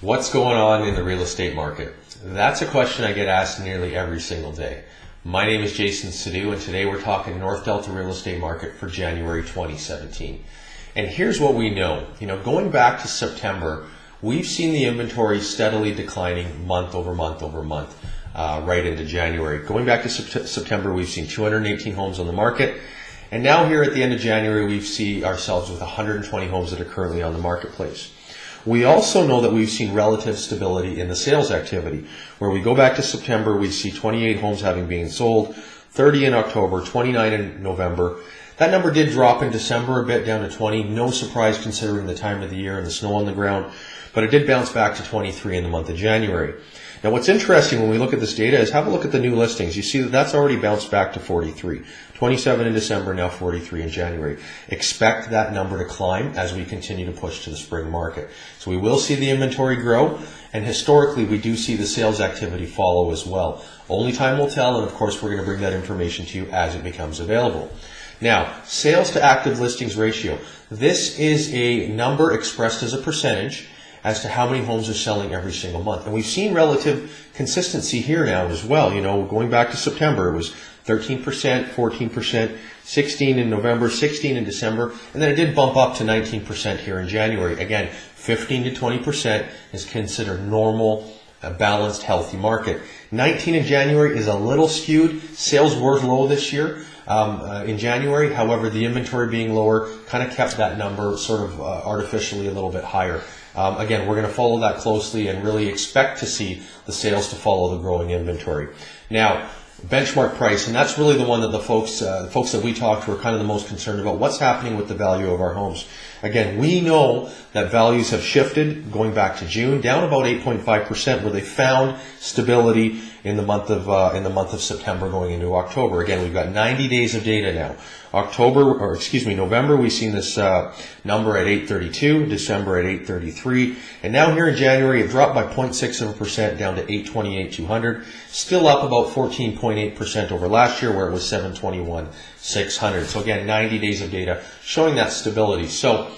What's going on in the real estate market? That's a question I get asked nearly every single day. My name is Jayson Sidhu, and today we're talking North Delta real estate market for January 2017. And here's what we know. Going back to September, we've seen the inventory steadily declining month over month over month, right into January. Going back to September, we've seen 218 homes on the market. And now here at the end of January, we see ourselves with 120 homes that are currently on the marketplace. We also know that we've seen relative stability in the sales activity. Where we go back to September, we see 28 homes having been sold, 30 in October, 29 in November. That number did drop in December a bit, down to 20. No surprise considering the time of the year and the snow on the ground. But it did bounce back to 23 in the month of January. Now what's interesting when we look at this data is have a look at the new listings. You see that that's already bounced back to 43. 27 in December, now 43 in January. Expect that number to climb as we continue to push to the spring market. So we will see the inventory grow, and historically we do see the sales activity follow as well. Only time will tell, and of course we're going to bring that information to you as it becomes available. Now, sales to active listings ratio. This is a number expressed as a percentage as to how many homes are selling every single month. And we've seen relative consistency here now as well. Going back to September, it was 13%, 14%, 16 in November, 16 in December, and then it did bump up to 19% here in January. Again, 15 to 20% is considered normal, a balanced, healthy market. 19 in January is a little skewed. Sales were low this year in January. However, the inventory being lower kind of kept that number sort of artificially a little bit higher. Again, we're going to follow that closely and really expect to see the sales to follow the growing inventory. Now, benchmark price, and that's really the one that the folks that we talk to are kind of the most concerned about. What's happening with the value of our homes? Again, we know that values have shifted going back to June, down about 8.5%, where they found stability in the month of September going into October. Again, we've got 90 days of data now. November, we've seen this number at 832, December at 833, and now here in January, it dropped by 0.6% down to 828,200, still up about 14.8% over last year, where it was 721,600. So again, 90 days of data showing that stability. So,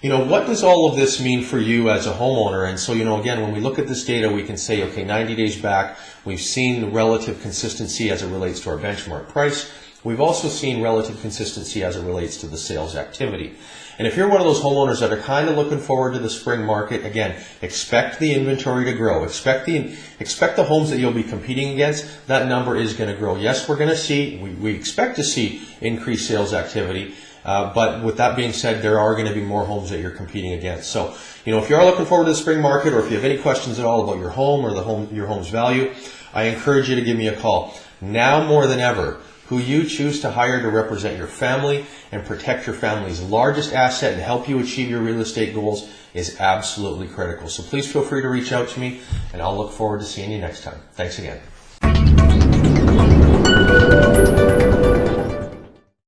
what does all of this mean for you as a homeowner? And so, again, when we look at this data, we can say, okay, 90 days back, we've seen relative consistency as it relates to our benchmark price. We've also seen relative consistency as it relates to the sales activity. And if you're one of those homeowners that are kind of looking forward to the spring market, again, expect the inventory to grow. Expect the homes that you'll be competing against. That number is going to grow. Yes, we expect to see increased sales activity. But with that being said, there are going to be more homes that you're competing against. So, if you are looking forward to the spring market, or if you have any questions at all about your home or your home's value, I encourage you to give me a call. Now more than ever, who you choose to hire to represent your family and protect your family's largest asset and help you achieve your real estate goals is absolutely critical. So please feel free to reach out to me, and I'll look forward to seeing you next time. Thanks again.